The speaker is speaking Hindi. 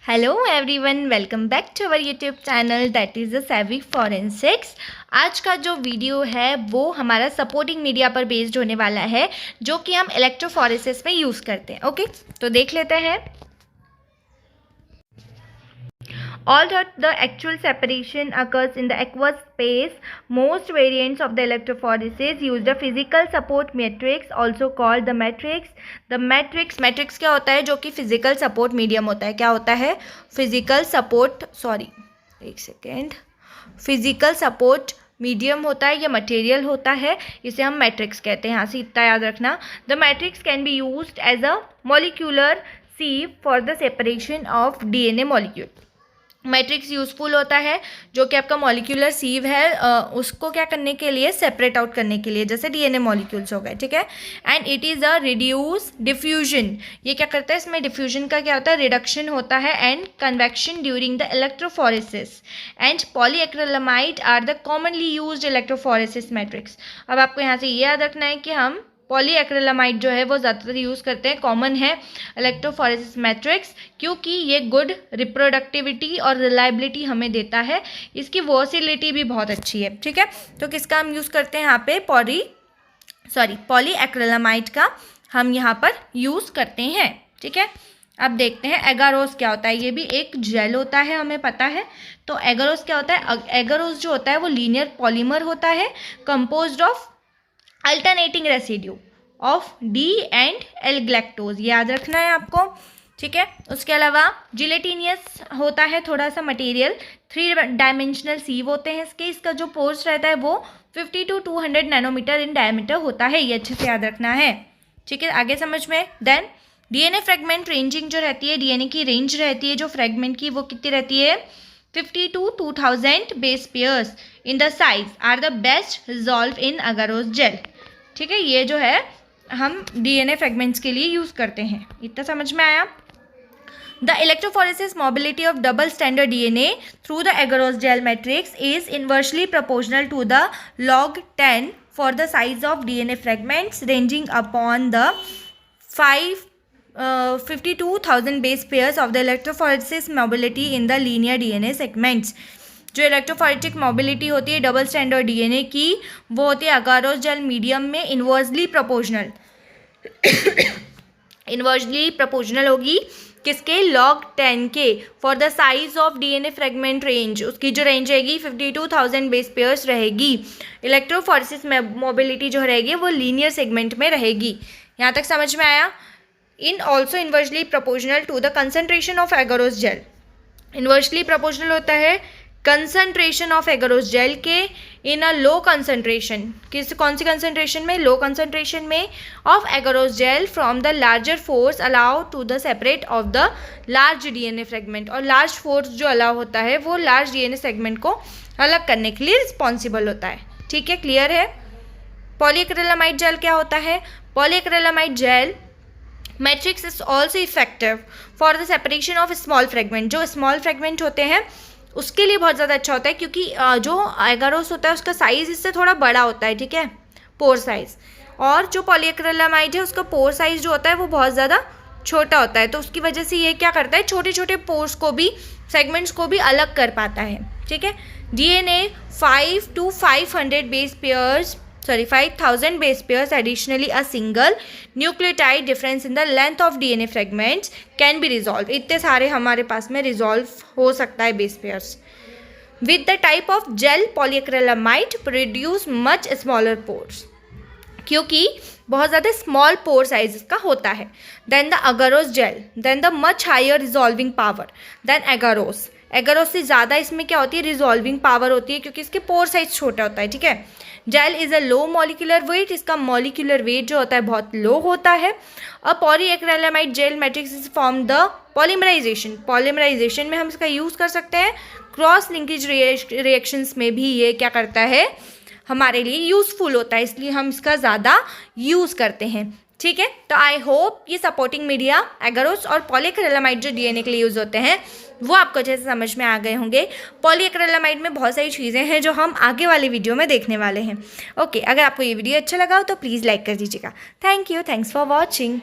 Hello everyone, welcome back to our YouTube channel that is the savvy forensics। आज का जो वीडियो है वो हमारा सपोर्टिंग मीडिया पर बेस्ड होने वाला है जो कि हम इलेक्ट्रोफोरेसिस में यूज़ करते हैं। ओके, तो देख लेते हैं। Although the actual separation occurs in the aqueous space, most variants of the electrophoresis use the physical support matrix, also called the matrix. The matrix क्या होता है? जो कि physical support medium होता है। क्या होता है? physical support मीडियम होता है या मटेरियल होता है, इसे हम मैट्रिक्स कहते हैं। यहाँ से इतना याद रखना। The matrix can be used as a molecular sieve for the separation of DNA molecule. Matrix useful होता है जो कि आपका मॉलिक्यूलर सीव है उसको क्या करने के लिए, सेपरेट आउट करने के लिए, जैसे डीएनए मॉलिक्यूल्स हो गए, ठीक है। And it is a reduce diffusion. ये क्या करता है, इसमें डिफ्यूजन का क्या होता है, रिडक्शन होता है and convection during the electrophoresis. And polyacrylamide are the commonly used electrophoresis matrix. अब आपको यहाँ से ये याद रखना है कि हम पॉलीएक्रिलामाइड जो है वो ज़्यादातर यूज़ करते हैं, कॉमन है इलेक्ट्रोफोरेसिस मैट्रिक्स, क्योंकि ये गुड रिप्रोडक्टिविटी और रिलायबिलिटी हमें देता है। इसकी वर्सिलिटी भी बहुत अच्छी है, ठीक है। तो किसका हम यूज़ करते हैं यहाँ पे, पॉलीएक्रिलामाइड का हम यहाँ पर यूज़ करते हैं, ठीक है। अब देखते हैं एगारोस क्या होता है। ये भी एक जेल होता है, हमें पता है। तो एगारोस क्या होता है? एगारोस जो होता है वो लीनियर पॉलीमर होता है composed of alternating residue of D and L galactose, याद रखना है आपको, ठीक है। उसके अलावा जिलेटिनियस होता है थोड़ा सा मटेरियल, 3 डायमेंशनल सीव होते हैं इसके। इसका जो पोर्स रहता है वो 50 to 200 नैनोमीटर इन डायमीटर होता है, ये अच्छे से याद रखना है, ठीक है। आगे समझ में। देन डीएनए फ्रेगमेंट रेंजिंग जो रहती है, डीएनए की रेंज रहती है जो फ्रेगमेंट की, वो कितनी रहती है, 50 to 2000 base pairs in the size are the best resolve in agarose gel, ठीक है। ये जो है हम डीएनए फ्रेगमेंट्स के लिए यूज़ करते हैं। इतना समझ में आया। The electrophoresis mobility of double standard DNA through the agarose gel matrix is inversely proportional to the log 10 for the size of DNA fragments ranging upon the 52,000 base pairs of the electrophoresis mobility in the linear DNA segments. जो इलेक्ट्रोफोरेटिक मोबिलिटी होती है डबल स्टैंडर्ड डीएनए की, वो होती है अगारोस जेल मीडियम में इन्वर्सली प्रोपोर्शनल होगी किसके, log 10 के, for the size of DNA fragment range. उसकी जो रेंज रहेगी 52,000 बेस पेयर्स रहेगी। इलेक्ट्रोफोरेसिस मोबिलिटी जो रहेगी वो लीनियर सेगमेंट में रहेगी। यहाँ तक समझ में आया। In also inversely proportional to the concentration of agarose gel. Inversely proportional होता है कंसनट्रेशन ऑफ एगारोस जेल के इन अ लो कंसनट्रेशन, कौन सी कंसनट्रेशन में, लो कंसनट्रेशन में of agarose gel from the larger force allow to the separate of the large DNA fragment. और लार्ज फोर्स जो अलाउ होता है वो लार्ज डीएनए सेगमेंट को अलग करने के लिए रिस्पॉन्सिबल होता है, ठीक है। क्लियर है। पॉलीएक्रिलामाइड जेल क्या होता है? Polyacrylamide gel matrix is also effective for the separation of small fragment. जो स्मॉल फ्रेगमेंट होते हैं उसके लिए बहुत ज़्यादा अच्छा होता है, क्योंकि जो एगारोस होता है उसका साइज़ इससे थोड़ा बड़ा होता है, ठीक है, पोर साइज़। और जो पॉलीएक्रिलामाइड है उसका पोर साइज़ जो होता है वो बहुत ज़्यादा छोटा होता है। तो उसकी वजह से ये क्या करता है, छोटे छोटे पोर्स को भी, सेगमेंट्स को भी अलग कर पाता है, ठीक है। DNA 5,000 base pairs additionally a single nucleotide difference in the length of DNA fragments can be resolved। इतने सारे हमारे पास में रिजॉल्व हो सकता है base pairs. With the type of gel polyacrylamide produce much smaller pores, क्योंकि बहुत ज़्यादा स्मॉल पोर साइज का होता है। Than the agarose gel, than the much higher resolving power than agarose. Agarose से ज़्यादा इसमें क्या होती है, रिजॉल्विंग पावर होती है, क्योंकि इसके पोर साइज छोटा होता है, ठीक है। Gel is a low molecular weight, इसका मॉलिक्यूलर वेट जो होता है बहुत लो होता है। A polyacrylamide gel matrix is form the polymerization में हम इसका यूज़ कर सकते हैं। क्रॉस लिंकेज रिएक्शंस में भी ये क्या करता है, हमारे लिए यूज़फुल होता है, इसलिए हम इसका ज़्यादा यूज़ करते हैं, ठीक है। तो आई होप ये सपोर्टिंग मीडिया एगारोस और पॉलीएक्रिलामाइड जो डीएनए के लिए यूज़ होते हैं वो आपको अच्छे से समझ में आ गए होंगे। पॉलीएक्रिलामाइड में बहुत सारी चीज़ें हैं जो हम आगे वाली वीडियो में देखने वाले हैं। ओके, अगर आपको ये वीडियो अच्छा लगा हो तो प्लीज़ लाइक कर दीजिएगा। Thank you, thanks for watching.